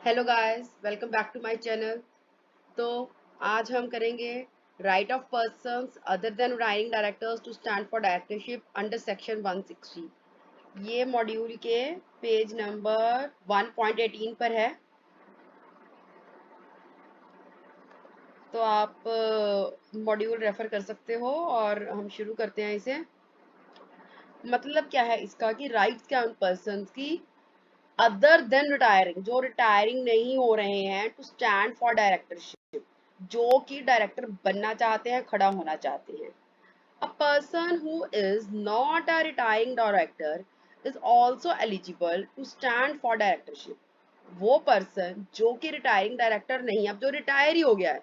Hello guys, welcome back to my channel. तो आज हम करेंगे right of persons other than retiring directors to stand for directorship under section 160। ये module के page number 1.18 पर है। तो आप मॉड्यूल रेफर कर सकते हो और हम शुरू करते हैं इसे। मतलब क्या है इसका कि राइट्स क्या उन पर्सन्स की अदर देन रिटायरिंग, जो रिटायरिंग नहीं हो रहे हैं, टू स्टैंड फॉर डायरेक्टरशिप, जो कि डायरेक्टर बनना चाहते हैं, खड़ा होना चाहते हैं। A person who is not a retiring director is also eligible to stand for directorship. वो पर्सन जो कि रिटायरिंग डायरेक्टर नहीं है, अब जो रिटायर ही हो गया है,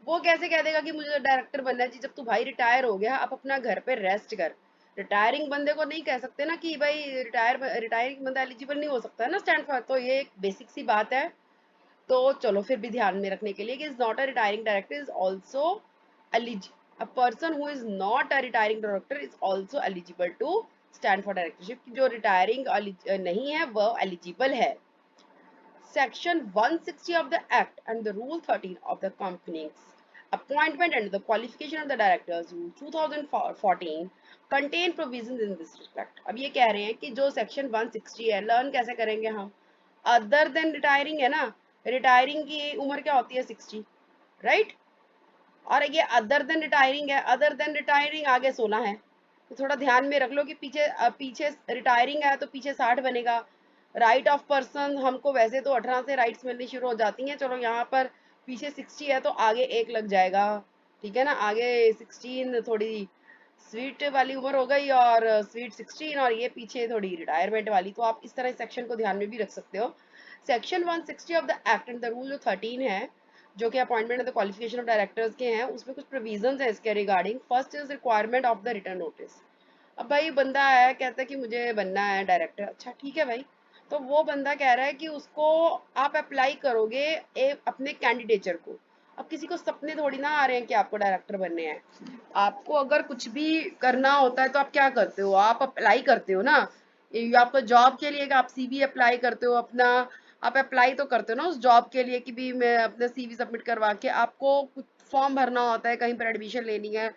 वो कैसे कह देगा कि मुझे डायरेक्टर बनना चाहिए? जब तू भाई रिटायर हो गया, आप अपना घर पे रेस्ट कर। रिटायरिंग बंदे को नहीं कह सकते ना कि भाई रिटायरिंग बंदा एलिजिबल नहीं हो सकता है ना स्टैंड फॉर। तो ये एक बेसिक सी बात है। तो चलो फिर भी ध्यान में रखने के लिए कि is not a retiring director is also a person who is not a retiring director is also eligible to stand for directorship. जो रिटायरिंग नहीं है वह एलिजिबल है। Section 160 of the Act and the Rule 13 of the Companies Appointment and the Qualification of the Directors Rule 2014 contain provisions in this respect. अब ये कह रहे हैं कि जो सेक्शन 160 है, लर्न कैसे करेंगे हम? अदर देन रिटायरिंग है ना, रिटायरिंग की उम्र क्या होती है? 60, राइट? और ये अदर देन रिटायरिंग है, अदर देन रिटायरिंग आगे 16 है। तो थोड़ा ध्यान में रख लो कि पीछे रिटायरिंग है तो पीछे 60 बनेगा। राइट ऑफ पर्सन हमको वैसे तो 18 से राइट्स मिलनी शुरू हो जाती हैं। चलो यहाँ पर पीछे 60 है तो आगे एक लग जाएगा, ठीक है ना। आगे 16 थोड़ी स्वीट वाली उम्र हो गई और स्वीट 16, और ये पीछे थोड़ी रिटायरमेंट वाली। तो आप इस तरह सेक्शन को ध्यान में भी रख सकते हो। Section 160 of the act and the rule जो 13 है, जो कि appointment and the qualification of directors के हैं, उसमें कुछ प्रोविजंस है इसके regarding. First is requirement of the return notice. अब भाई बंदा आया कहता है कि मुझे बनना है डायरेक्टर, अच्छा ठीक है भाई। तो वो बंदा कह रहा है कि उसको आप अप्लाई करोगे अपने कैंडिडेचर को। अब किसी को सपने थोड़ी ना आ रहे हैं कि आपको डायरेक्टर बनने हैं। आपको अगर कुछ भी करना होता है तो आप क्या करते हो? आप अप्लाई करते हो ना। ये आपका जॉब के लिए कि आप सीवी अप्लाई करते हो अपना। आप अप्लाई तो करते हो ना उस जॉब के लिए कि भी मैं अपना सीवी सबमिट करवा के आपको कुछ फॉर्म भरना होता है, कहीं पर एडमिशन लेनी है।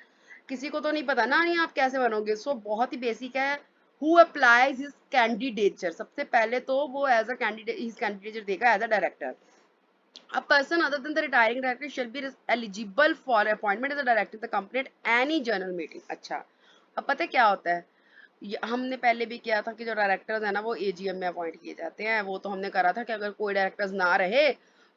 किसी को तो नहीं पता ना नहीं आप कैसे बनोगे। सो बहुत ही बेसिक है। हु अप्लाइज हिज कैंडिडेचर, सबसे पहले तो वो as a candidate his candidature देगा as a director. A person other than the retiring director shall be eligible for appointment as a director of the company at any general meeting. अच्छा, अब पता है क्या होता है? हमने पहले भी किया था कि जो डायरेक्टर्स है ना वो एजीएम में अपॉइंट किए जाते हैं। वो तो हमने करा था कि अगर कोई डायरेक्टर्स ना रहे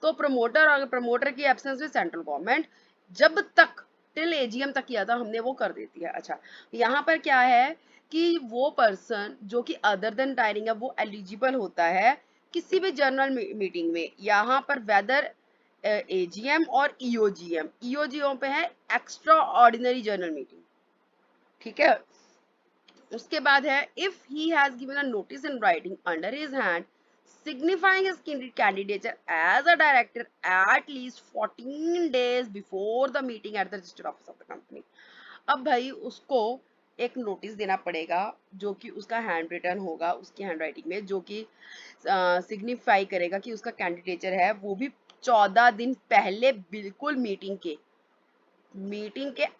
तो प्रमोटर, अगर प्रमोटर की एब्सेंस में सेंट्रल गवर्नमेंट जब तक टिल एजीएम तक किया था हमने वो कर देती है। अच्छा, यहाँ पर क्या है कि वो पर्सन जो कि अदर देन टायरिंग है वो एलिजिबल होता है किसी भी जनरल मीटिंग में। यहाँ पर वेदर एजीएम और ईओजीएम, ईओजीएम पे है एक्स्ट्रा ऑर्डिनरी जनरल मीटिंग, ठीक है। उसके बाद है if he has given a notice in writing under his hand signifying his candidature as a director at least 14 days before the meeting at the registered office of the company. अब भाई उसको एक notice देना पड़ेगा जो कि उसका hand written होगा, उसकी हैंड राइटिंग में, जो कि सिग्निफाई करेगा कि उसका कैंडिडेचर है, वो भी 14 दिन पहले, बिल्कुल मीटिंग के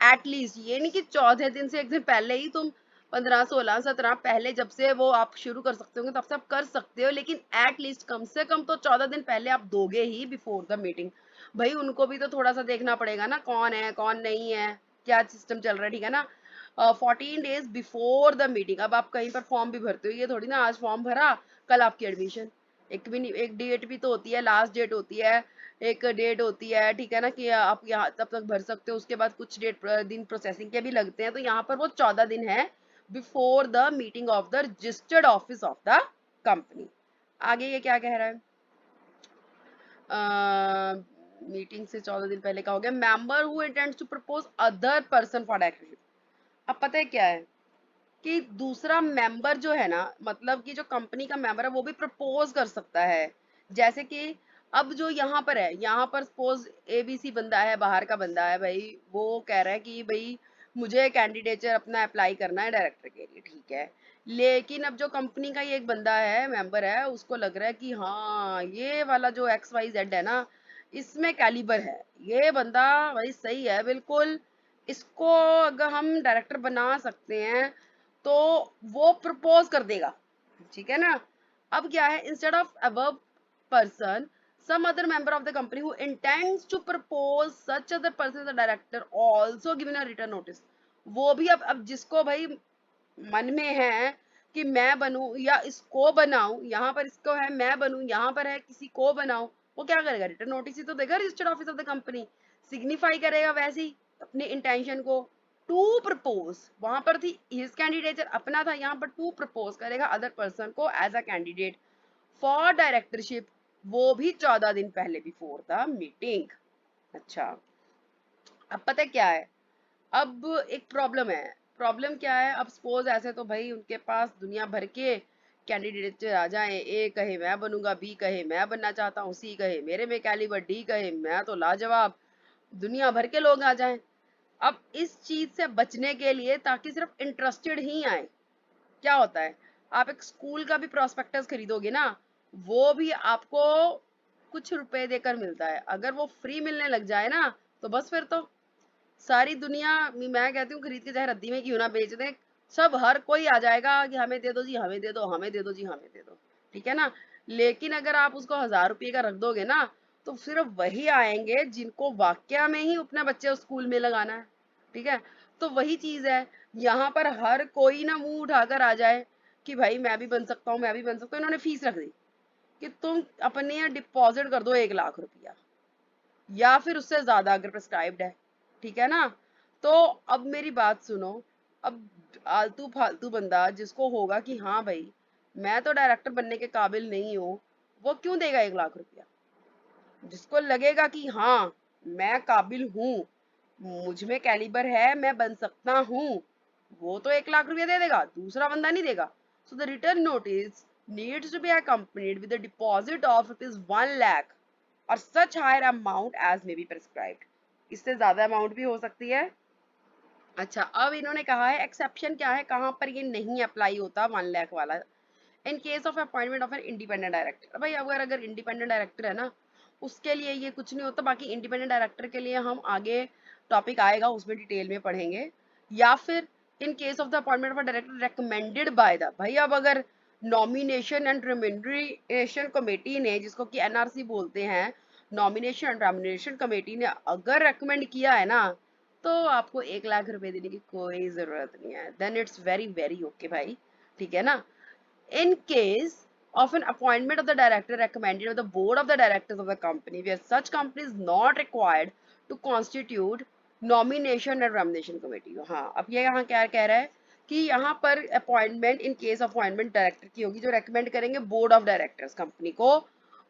एटलीस्ट। ये नहीं कि 14 दिन से एक दिन पहले ही तुम 15, 16, 17 पहले जब से वो आप शुरू कर सकते हो तब से आप कर सकते हो, लेकिन एटलीस्ट कम से कम तो 14 दिन पहले आप दोगे ही बिफोर द मीटिंग। भाई उनको भी तो थोड़ा सा देखना पड़ेगा ना कौन है कौन नहीं है, क्या सिस्टम चल रहा है, ठीक है ना। 14 डेज बिफोर द मीटिंग। अब आप कहीं पर फॉर्म भी भरते हो, ये थोड़ी ना आज फॉर्म भरा कल आपकी एडमिशन। एक भी नहीं, एक डेट भी तो होती है, लास्ट डेट होती है, एक डेट होती है, ठीक है ना, कि आप यहाँ तब तक भर सकते हो। उसके बाद कुछ दिन प्रोसेसिंग के भी लगते हैं। तो यहाँ पर वो 14 दिन है before the meeting of the registered office of the company. आगे ये क्या कह रहा है? मीटिंग से 14 दिन पहले का हो गया। Member who intends to propose other person for directorship. अब पता है क्या है कि दूसरा मेंबर जो है ना, मतलब कि जो कंपनी का मेंबर है वो भी प्रपोज कर सकता है। जैसे कि अब जो यहाँ पर है, यहाँ पर सपोज एबीसी बंदा है, बाहर का बंदा है भाई, वो कह रहा है कि भाई मुझे कैंडिडेचर अपना अप्लाई करना है डायरेक्टर के लिए, ठीक है। लेकिन अब जो कंपनी का ये एक बंदा है, मेंबर है, उसको लग रहा है कि हाँ ये वाला जो XYZ है ना, इसमें कैलिबर है, ये बंदा भाई सही है बिल्कुल, इसको अगर हम डायरेक्टर बना सकते हैं तो वो प्रपोज कर देगा, ठीक है ना। अब क्या है, instead of above person some other member of the company who intends to propose such other person as a director also given a written notice। वो भी अब जिसको भाई मन में है कि मैं बनूं या इसको बनाऊं, यहाँ पर इसको है मैं बनूं, यहाँ पर है किसी को बनाऊं, वो क्या करेगा, रिटर्न नोटिस ही तो देगा registered office of the company, signify करेगा वैसे ही अपने इंटेंशन को, टू प्रपोज, वहां पर थी हिज कैंडिडेचर अपना था, यहाँ पर टू प्रपोज करेगा अदर पर्सन को as a candidate for directorship, वो भी 14 दिन पहले बिफोर द मीटिंग। अच्छा, अब पता है क्या है, अब एक प्रॉब्लम है, प्रॉब्लम क्या है, अब सपोज ऐसे तो भाई उनके पास दुनिया भर के कैंडिडेट आ जाएं, ए कहे मैं बनूंगा, बी कहे मैं बनना चाहता हूँ, सी कहे मेरे में कैलिबर, डी कहे मैं तो लाजवाब, दुनिया भर के लोग आ जाएं। अब इस चीज से बचने के लिए, ताकि सिर्फ इंटरेस्टेड ही आए, क्या होता है, आप एक स्कूल का भी प्रोस्पेक्टस खरीदोगे ना, वो भी आपको कुछ रुपए देकर मिलता है, अगर वो फ्री मिलने लग जाए ना, तो बस फिर तो सारी दुनिया, मैं कहती हूँ खरीद के चाहे रद्दी में क्यों ना बेच दें, सब हर कोई आ जाएगा कि हमें दे दो जी, हमें दे दो, हमें दे दो जी, हमें दे दो, ठीक है ना। लेकिन अगर आप उसको 1000 रुपये का रख दोगे ना, तो सिर्फ वही आएंगे जिनको वाकया में ही अपने बच्चे स्कूल में लगाना है, ठीक है। तो वही चीज है, यहाँ पर हर कोई ना मुंह उठाकर आ जाए कि भाई मैं भी बन सकता हूँ, मैं भी बन सकता हूँ, इन्होंने फीस रख दी कि तुम अपने डिपॉजिट कर दो 1 लाख रुपया या फिर उससे ज्यादा अगर प्रिस्क्राइब्ड है, ठीक है ना। तो अब मेरी बात सुनो, अब आलतू फालतू बंदा जिसको होगा कि हाँ भाई मैं तो डायरेक्टर बनने के काबिल नहीं हूँ, वो क्यों देगा 1 लाख रुपया, जिसको लगेगा कि हाँ मैं काबिल हूँ, मुझ में कैलिबर है, मैं बन सकता हूँ, वो तो 1 लाख रुपया दे देगा, दूसरा बंदा नहीं देगा। So the return notice needs to be accompanied with a deposit of ₹1 lakh और such higher amount as may be prescribed, इससे ज्यादा अमाउंट भी हो सकती है। अच्छा, अब इन्होंने कहा है एक्सेप्शन क्या है, कहाँ पर ये नहीं अप्लाई होता 1 लाख वाला, in case of appointment of an independent director. भाई अगर इंडिपेंडेंट डायरेक्टर है ना, उसके लिए ये कुछ नहीं होता, बाकी इंडिपेंडेंट डायरेक्टर के लिए हम आगे टॉपिक आएगा उसमें डिटेल में पढ़ेंगे। या फिर in case of the appointment of director recommended by the, भाई अब अगर नॉमिनेशन एंड रेम्यूनरेशन कमेटी ने, जिसको कि NRC बोलते हैं, नॉमिनेशन एंड रेम्यूनरेशन कमेटी ने अगर रेकमेंड किया है ना, तो आपको 1 लाख रुपए देने की कोई जरूरत नहीं है, then it's very very okay भाई, ठीक है ना। In case of an appointment of the director recommended by the board of the directors of the company, where such company is not required to constitute nomination and remuneration committee। हाँ, अब ये यहाँ क्या कह रहा है कि यहाँ पर appointment in case appointment director की होगी, जो रेकमेंड करेंगे बोर्ड ऑफ डायरेक्टर्स कंपनी को,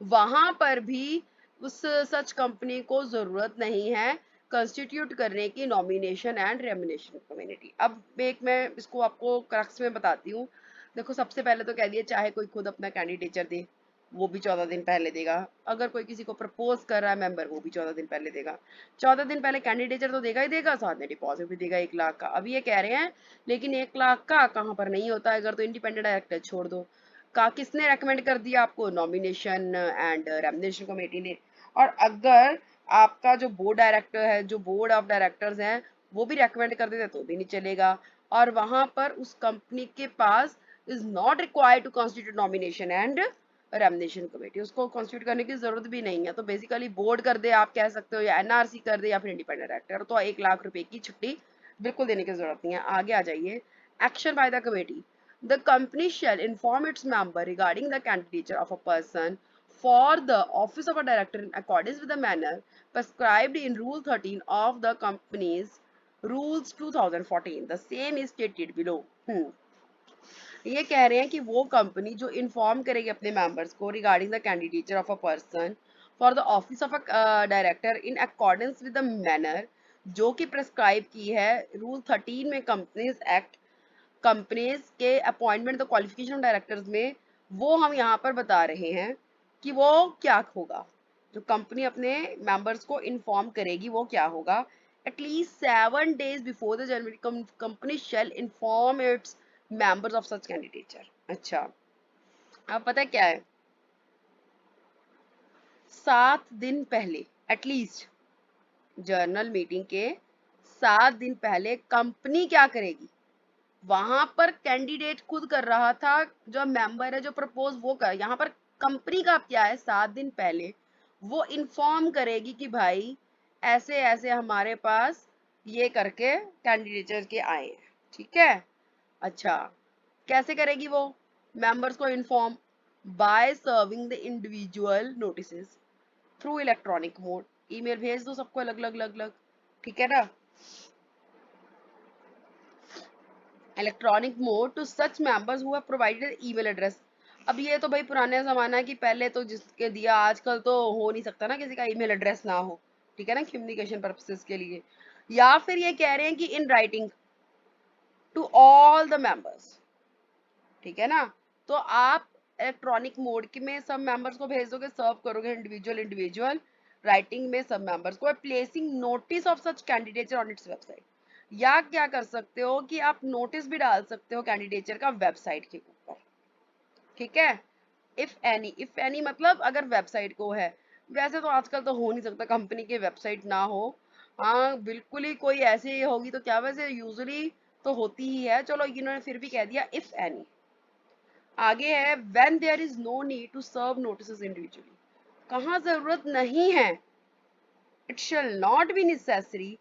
वहां पर भी उस सच कंपनी को जरूरत नहीं है कंस्टिट्यूट करने की नॉमिनेशन एंड रेमुनेशन कमेटी। अब एक मैं इसको आपको क्रक्स में बताती हूँ। देखो, सबसे पहले तो कह दिया चाहे कोई खुद अपना कैंडिडेचर दे, वो भी 14 दिन पहले देगा, अगर कोई किसी को प्रपोज कर रहा है मेंबर, वो भी 14 दिन पहले देगा। 14 दिन पहले कैंडिडेचर तो देगा ही देगा, साथ में डिपॉजिट भी देगा 1 लाख का। अब ये कह रहे हैं लेकिन 1 लाख का कहाँ पर नहीं होता है, अगर तो इंडिपेंडेंट डायरेक्टर छोड़ दो, का किसने रेकमेंड कर दिया आपको, नॉमिनेशन एंड रेमुनेशन कमेटी ने। और अगर आपका जो बोर्ड डायरेक्टर है, जो बोर्ड ऑफ डायरेक्टर्स हैं, वो भी रेकमेंड कर देते तो भी नहीं चलेगा, और वहां पर उस कंपनी के पास is not required to constitute nomination and remuneration committee, उसको कॉन्स्टिट्यूट करने की जरूरत भी नहीं है। तो बेसिकली बोर्ड कर दे आप कह सकते हो, या NRC कर दे, या फिर इंडिपेंडेंट डायरेक्टर, तो 1 लाख रुपए की छुट्टी बिल्कुल देने की जरूरत नहीं है। आगे आ जाइए, action by the committee. The company shall inform its member regarding the candidature of a person for the office of a director in accordance with the manner prescribed in Rule 13 of the company's Rules 2014. The same is stated below। ये कह रहे हैं कि वो company जो inform करेगी अपने members को regarding the candidature of a person for the office of a director in accordance with the manner जो कि प्रेस्क्राइब की है रूल 13 में, कंपनीज एक्ट, कंपनीज के appointment the qualification of directors में, वो हम यहाँ पर बता रहे हैं कि वो क्या होगा, जो कंपनी अपने मेंबर्स को इन्फॉर्म करेगी वो क्या होगा। At least 7 days before the January, company shall inform its members of such candidature. अच्छा, अब पता है क्या है, 7 दिन पहले एटलीस्ट, जर्नल मीटिंग के 7 दिन पहले कंपनी क्या करेगी, वहां पर कैंडिडेट खुद कर रहा था, जो मेंबर है जो प्रपोज वो कर, यहाँ पर कंपनी का क्या है, 7 दिन पहले वो इन्फॉर्म करेगी कि भाई ऐसे ऐसे हमारे पास ये करके कैंडिडेटर के आए हैं, ठीक है। अच्छा, कैसे करेगी वो मेंबर्स को inform, by serving the individual notices through electronic mode, email भेज दो सबको अलग अलग अलग अलग, ठीक है ना, electronic mode to such members who have provided email address. अब ये तो भाई पुराने जमाना है कि पहले तो जिसके दिया, आजकल तो हो नहीं सकता ना किसी का ईमेल एड्रेस ना हो, ठीक है ना, कम्युनिकेशन पर्पसेस के लिए। या फिर ये कह रहे हैं कि in writing to all the members, ठीक है ना। तो आप इलेक्ट्रॉनिक मोड की में सब मेंबर्स को भेज दोगे, सर्व करोगे इंडिविजुअल इंडिविजुअल, राइटिंग में सब मेंबर्स को, placing notice of such candidature on its website. या क्या कर सकते हो कि आप नोटिस भी डाल सकते हो कैंडिडेचर का वेबसाइट के ऊपर, ठीक है। इफ एनी मतलब अगर वेबसाइट को है, वैसे तो आजकल तो हो नहीं सकता कंपनी की वेबसाइट ना हो, हाँ बिल्कुल ही कोई ऐसी होगी तो क्या, वैसे यूजुअली तो होती ही है, चलो इन्होंने फिर भी कह दिया इफ एनी। आगे है when there is no need to serve notices individually, कहाँ जरूरत नहीं है, it shall not be necessary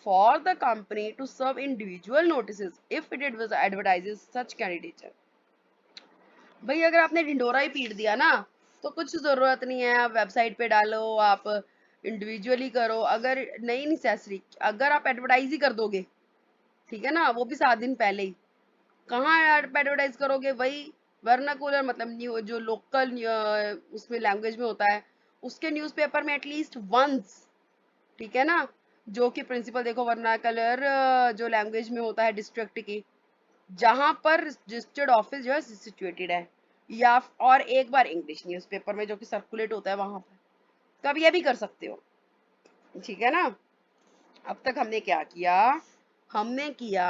for the company to serve individual notices if it was advertises such candidature। भाई अगर आपने ढिंडोरा ही पीट दिया ना, तो कुछ जरूरत नहीं है, आप वेबसाइट पे डालो, आप इंडिविजुअली करो, अगर नहीं नेसेसरी, अगर आप एडवर्टाइज ही कर दोगे, ठीक है ना, वो भी 7 दिन पहले ही, कहाँ एडवर्टाइज करोगे, वही वर्नाकुलर मतलब न्यू जो लोकल उसमें लैंग्वेज में होता है, उसके न्यूज़पेपर में एटलीस्ट वंस, ठीक है ना, जो कि प्रिंसिपल देखो वर्नाकुलर जो लैंग्वेज में होता है डिस्ट्रिक्ट की, जहां पर रजिस्टर्ड ऑफिस जो है सिचुएटेड है, या और एक बार इंग्लिश न्यूज़पेपर में जो कि सर्कुलेट होता है वहां पर, तो आप ये भी कर सकते हो, ठीक है ना। अब तक हमने क्या किया, हमने किया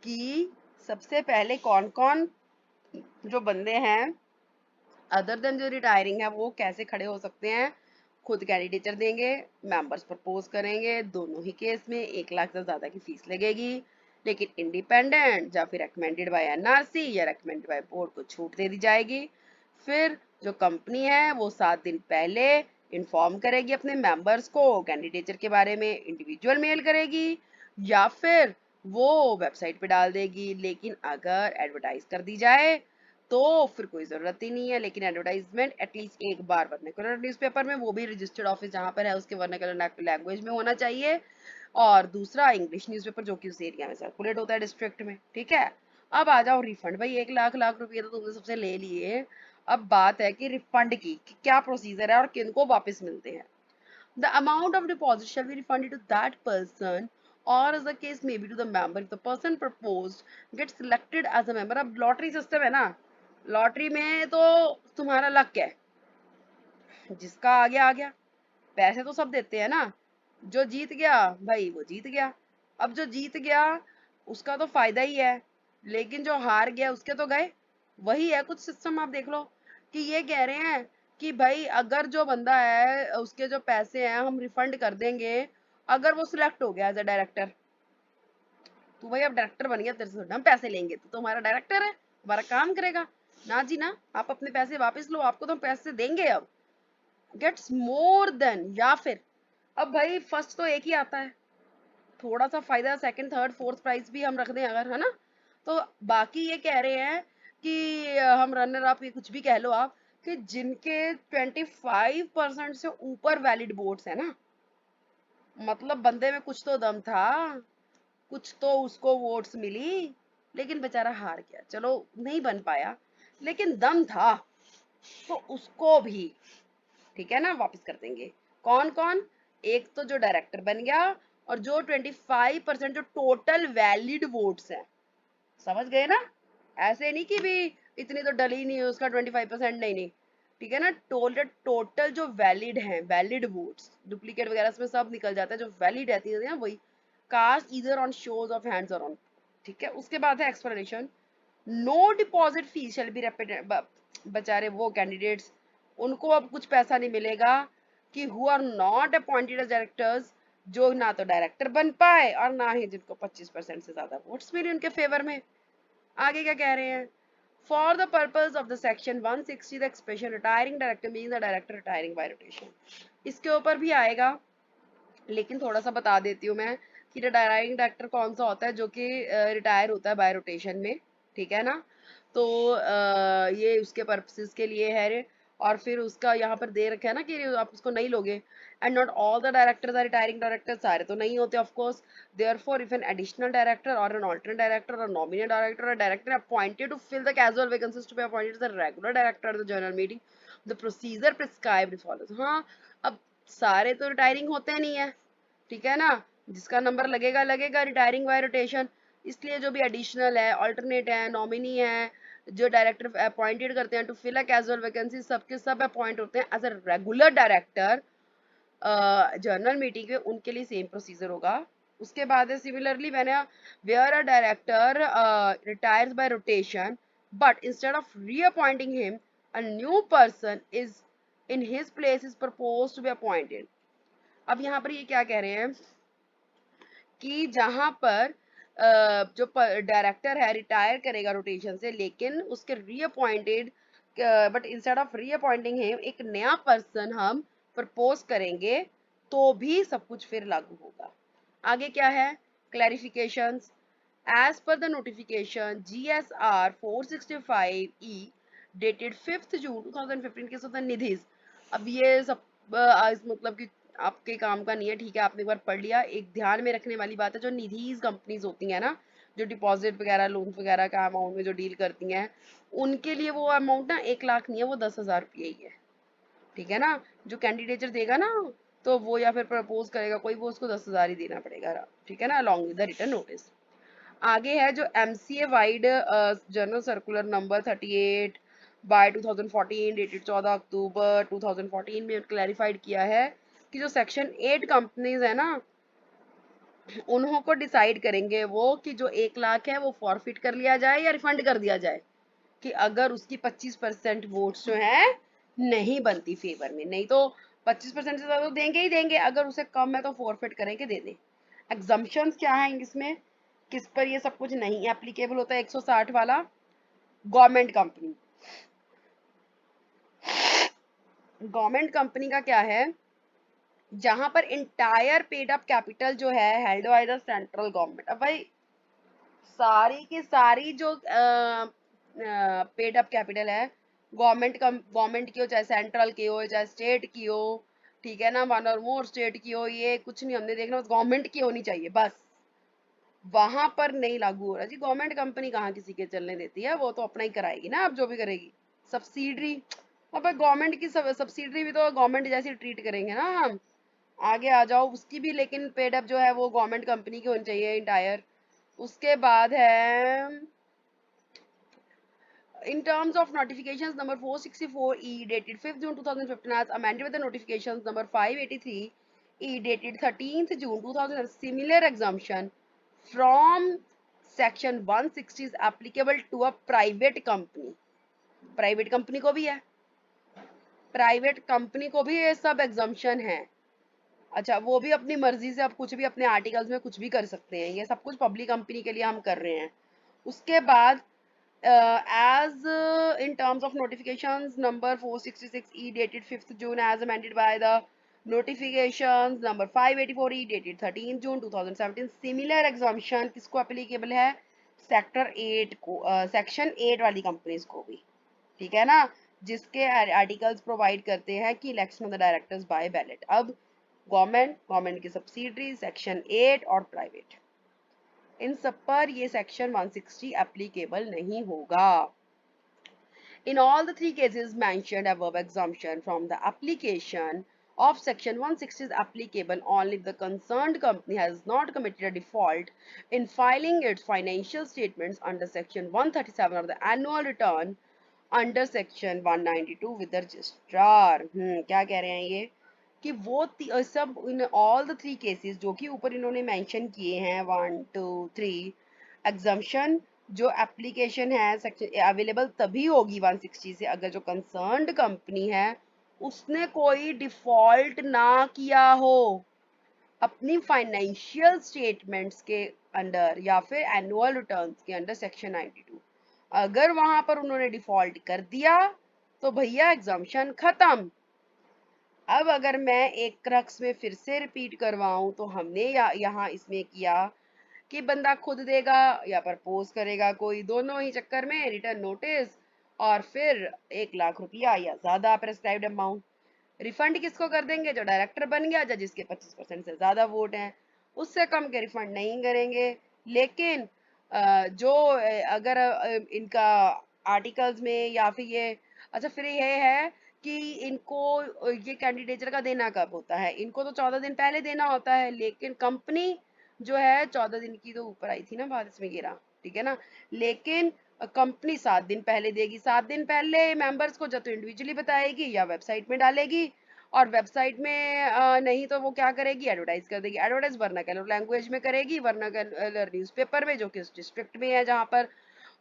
कि सबसे पहले कौन कौन जो बंदे हैं अदर देन जो रिटायरिंग है वो कैसे खड़े हो सकते हैं, खुद कैंडिडेचर देंगे, मेंबर्स प्रपोज करेंगे, दोनों ही केस में 1 लाख से ज्यादा की फीस लगेगी, लेकिन इंडिपेंडेंट या फिर रिकमेंडेड बाय एनआरसी या रिकमेंडेड बाय बोर्ड को छूट दे दी जाएगी। फिर जो कंपनी है वो 7 दिन पहले इन्फॉर्म करेगी अपने मेंबर्स को कैंडिडेचर के बारे में, इंडिविजुअल मेल करेगी या फिर वो वेबसाइट पे डाल देगी, लेकिन अगर एडवर्टाइज कर दी जाए तो फिर कोई जरूरत ही नहीं है, लेकिन एडवर्टाइजमेंट एटलीस्ट एक बार वर्नाकुलर न्यूज़पेपर में, वो भी रजिस्टर्ड ऑफिस जहां पर है उसके वर्नाकुलर लैंग्वेज में होना चाहिए, और दूसरा इंग्लिश न्यूज़पेपर जो कि उस एरिया में सर्कुलेट होता है डिस्ट्रिक्ट में, ठीक है। अब आ जाओ रिफंड, भाई 1 लाख लाख रुपये तो तुमने सबसे ले लिए, अब बात है कि रिफंड की कि क्या प्रोसीजर है और किनको वापस मिलते हैं। The amount of deposit shall be refunded to that person or as the case may be to the member if the person proposed gets selected as a member। अब लॉटरी सिस्टम है ना, lottery में तो तुम्हारा luck है, जिसका आ गया, पैसे तो सब देते हैं ना, जो जीत गया भाई वो जीत गया, अब जो जीत गया उसका तो फायदा ही है, लेकिन जो हार गया उसके तो गए, वही है कुछ सिस्टम, आप देख लो कि ये कह रहे हैं कि भाई अगर जो बंदा है उसके जो पैसे हैं हम रिफंड कर देंगे, अगर वो सिलेक्ट हो गया एज अ डायरेक्टर, तो भाई अब डायरेक्टर बन गया, तेरे से थोड़ी हम पैसे लेंगे, तो तुम्हारा डायरेक्टर है, तुम्हारा काम करेगा ना जी ना, आप अपने पैसे वापस लो, आपको तो हम पैसे देंगे अब, गेट्स मोर देन, या फिर अब भाई फर्स्ट तो एक ही आता है, थोड़ा सा फायदा सेकंड थर्ड फोर्थ प्राइज भी हम रख दें अगर, है ना, तो बाकी ये कह रहे हैं कि हम रनर अप, ये कुछ भी कह लो आप, कि जिनके 25% से ऊपर वैलिड वोट्स है ना, मतलब बंदे में कुछ तो दम था, कुछ तो उसको वोट्स मिली, लेकिन बेचारा हार गया, चलो नहीं बन पाया, लेकिन दम था, तो उसको भी, ठीक है ना, वापस कर देंगे। कौन कौन, एक तो जो डायरेक्टर बन गया, और जो 25% जो टोटल वैलिड वोट्स है, समझ गए ना, ऐसे नहीं कि भी इतनी तो डली नहीं है उसका 25%, नहीं नहीं, ठीक है ना, टोटल टोटल जो वैलिड है, वैलिड वोट्स, डुप्लीकेट वगैरह इसमें सब निकल जाता है, जो वैलिड रहती है ना वही, cast either on shows of hands और ऑन, ठीक है। उसके बाद है explanation, no deposit fees shall be बेचारे वो कैंडिडेट्स, उनको अब कुछ पैसा नहीं मिलेगा कि who are not appointed as directors, जो ना तो डायरेक्टर बन पाए और ना ही जिनको 25% से ज्यादा वोट्स मिले उनके फेवर में। आगे क्या कह रहे हैं, for the purpose of the section 160 the expression retiring director means the director retiring bye rotation, इसके ऊपर भी आएगा, लेकिन थोड़ा सा बता देती हूँ मैं कि रिटायरिंग डायरेक्टर कौन सा होता है, जो कि रिटायर होता है बाय रोटेशन में, ठीक है ना। तो ये उसके पर्पसेस के लिए है, और फिर उसका यहाँ पर दे रखा है ना कि आप उसको नहीं लोगे, and not all the directors are retiring director, सारे तो नहीं होते of course, therefore if an additional director और एन ऑल्टरनेट डायरेक्टर और नॉमिनेट डायरेक्टर और director appointed to fill the casual vacancies to be appointed as the regular director at the general meeting, the procedure prescribed follows. हाँ, अब सारे तो retiring होते नहीं है, ठीक है ना, जिसका नंबर लगेगा लगेगा रिटायरिंग बाय रोटेशन, इसलिए जो भी एडिशनल है, अल्टरनेट है, नॉमिनी है, जो डायरेक्टर अपॉइंटेड करते हैं to fill a casual vacancy, सबके सब अपॉइंट होते हैं as a regular director general meeting में, उनके लिए सेम प्रोसीजर होगा। उसके बाद है similarly when where a director retires by rotation but instead of reappointing him a new person is in his place is proposed to be appointed. अब यहाँ पर ये क्या कह रहे हैं कि जहां पर जो डायरेक्टर है रिटायर करेगा रोटेशन से, लेकिन उसके reappointed, but instead of reappointing him एक नया पर्सन हम प्रपोज करेंगे, तो भी सब कुछ फिर लागू होगा। आगे क्या है, clarifications, as per the notification GSR 465E dated 5th June 2015 के सदन निधिज। अब ये सब मतलब कि आपके काम का नहीं है, ठीक है, आपने एक बार पढ़ लिया। एक ध्यान में रखने वाली बात है, जो निधीज कंपनीज होती हैं ना, जो डिपॉजिट वगैरह लोन वगैरह का अमाउंट में जो डील करती हैं, उनके लिए वो अमाउंट ना 1 लाख नहीं है, वो 10,000 रुपये ही है, ठीक है ना। जो कैंडिडेचर देगा ना, तो वो या फिर प्रपोज करेगा कोई, वो उसको 10,000 ही देना पड़ेगा, ठीक है ना, along with the return notice. आगे है जो MCA vide general circular number 38 by 2014 dated 14 October 2014 में क्लैरिफाइड किया है कि जो सेक्शन 8 कंपनीज है ना, उन्हों को डिसाइड करेंगे वो कि जो 1 लाख है वो फॉरफिट कर लिया जाए या रिफंड कर दिया जाए, कि अगर उसकी 25% वोट्स जो है नहीं बनती फेवर में, नहीं तो 25% से ज्यादा तो देंगे ही देंगे, अगर उसे कम है तो फॉरफिट करेंगे, दे दे। एग्जम्पशंस क्या है इसमें, किस पर ये सब कुछ नहीं एप्लीकेबल होता है, 160 वाला, गवर्नमेंट कंपनी। गवर्नमेंट कंपनी का क्या है, जहां पर इंटायर पेड अप कैपिटल जो है held by the central government. अब भाई सारी की सारी जो पेड अप कैपिटल है, गवर्नमेंट की हो, चाहे सेंट्रल की हो, चाहे स्टेट की हो, ठीक है ना, वन और मोर स्टेट की हो, ये कुछ नहीं हमने देखना, बस गवर्नमेंट की होनी चाहिए बस, वहां पर नहीं लागू हो रहा जी। गवर्नमेंट कंपनी कहाँ किसी के चलने देती है, वो तो अपना ही कराएगी ना, अब जो भी करेगी। सब्सिडरी, अब गवर्नमेंट की सब्सिडरी भी तो गवर्नमेंट जैसी ट्रीट करेंगे ना हम। आगे आ जाओ, उसकी भी लेकिन पेड अप जो है वो गवर्नमेंट कंपनी की होनी चाहिए इंटायर। उसके बाद है in terms of notifications number 464E dated 5th June 2015 as amended with the notifications number 583E dated 13th June 2000, similar exemption from section 160 is applicable to a private company। Private company को भी है, private company को भी ये सब exemption है। अच्छा, वो भी अपनी मर्जी से अब कुछ भी अपने आर्टिकल्स में कुछ भी कर सकते हैं, ये सब कुछ पब्लिक कंपनी के लिए हम कर रहे हैं। उसके बाद as in terms of notifications number 466E dated 5th June as amended by the notifications number 584E dated 13th June 2017, similar exemption किसको applicable है, सेक्टर 8 को, सेक्शन 8 वाली कंपनीज को भी, ठीक है ना, जिसके आर्टिकल्स प्रोवाइड करते हैं कि election of the directors bye ballot. अब गवर्नमेंट की सब्सिडरी, सेक्शन 8 और प्राइवेट, इन सब पर ये सेक्शन 160 एप्लीकेबल नहीं होगा। In all the three cases mentioned above, exemption from the application of section 160 is applicable only if the concerned company has not committed a default in filing its financial statements under section 137 of the annual return under section 192 with the registrar। क्या कह रहे हैं ये कि वो सब in all the three cases जो कि ऊपर इन्होंने मेंशन किए हैं 1 2 3 एग्जम्पशन जो एप्लीकेशन है सेक्शन अवेलेबल तभी होगी 160 से अगर जो कंसर्न्ड कंपनी है उसने कोई डिफॉल्ट ना किया हो अपनी फाइनेंशियल स्टेटमेंट्स के अंडर या फिर एनुअल रिटर्न्स के अंडर सेक्शन 92। अगर वहां पर उन्होंने डिफॉल्ट कर दिया तो भैया एग्जाम्पशन खत्म। अब अगर मैं एक क्रक्स में फिर से रिपीट करवाऊं तो हमने यहाँ इसमें किया कि बंदा खुद देगा या प्रपोज करेगा कोई, दोनों ही चक्कर में रिटर्न नोटिस और फिर 1 लाख रुपया या ज्यादा प्रेस्क्राइब्ड अमाउंट। रिफंड किसको कर देंगे? जो डायरेक्टर बन गया या जिसके 25% से ज्यादा वोट हैं, उससे कम के रिफंड नहीं करेंगे। लेकिन जो अगर इनका आर्टिकल्स में या फिर ये, अच्छा फिर ये है कि इनको ये कैंडिडेचर का देना कब होता है? इनको तो 14 दिन पहले देना होता है, लेकिन कंपनी जो है 14 दिन की तो ऊपर आई थी ना बात इसमें गिरा, ठीक है ना। लेकिन कंपनी 7 दिन पहले देगी। 7 दिन पहले मेंबर्स को या तो इंडिविजुअली बताएगी या वेबसाइट में डालेगी, और वेबसाइट में नहीं तो वो क्या करेगी, एडवर्टाइज कर देगी। एडवर्टाइज वर्नाक्युलर लैंग्वेज में करेगी, वर्नाक्युलर न्यूज़पेपर में जो कि उस डिस्ट्रिक्ट में है जहाँ पर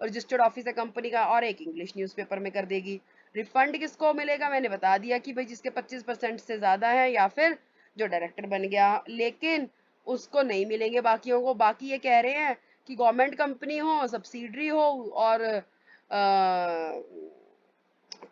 रजिस्टर्ड ऑफिस है कंपनी का, और एक इंग्लिश न्यूज़पेपर में कर देगी। रिफंड किसको मिलेगा? मैंने बता दिया कि भाई जिसके 25% से ज्यादा है या फिर जो डायरेक्टर बन गया, लेकिन उसको नहीं मिलेंगे बाकियों को। बाकी ये कह रहे हैं कि गवर्नमेंट कंपनी हो, सब्सिडरी हो और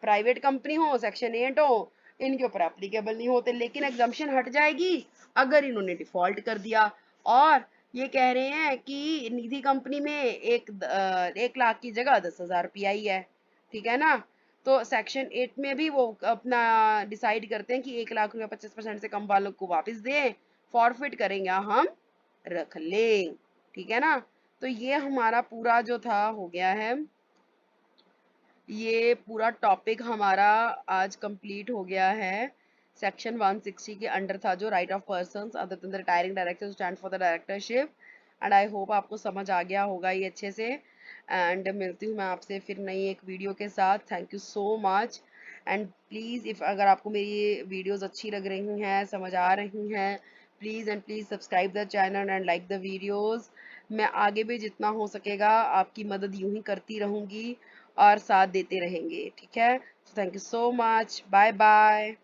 प्राइवेट कंपनी हो, सेक्शन 8 हो, इनके ऊपर एप्लीकेबल नहीं होते। लेकिन एग्जम्पशन हट जाएगी अगर इन्होंने डिफॉल्ट कर दिया। और ये कह रहे हैं कि निजी कंपनी में 1 लाख की जगह 10,000 रुपया ही है, ठीक है ना। तो सेक्शन 8 में भी वो अपना डिसाइड करते हैं कि 1 लाख रुपया 25% से कम वालों को वापस दें, फॉरफिट करें या हम रख लें, ठीक है ना। तो ये हमारा पूरा जो था हो गया है, ये पूरा टॉपिक हमारा आज कंप्लीट हो गया है। सेक्शन 160 के अंडर था जो right of persons other then the retiring director stand for the directorship. And I hope आपको समझ आ गया होगा ये अच्छे से। एंड मिलती हूँ मैं आपसे फिर नई एक वीडियो के साथ। Thank you so much. And please if अगर आपको मेरी वीडियोस अच्छी लग रही हैं, समझ आ रही हैं, please and please subscribe the channel and like the videos. मैं आगे भी जितना हो सकेगा आपकी मदद यूं ही करती रहूंगी और साथ देते रहेंगे, ठीक है। Thank you so much, bye bye.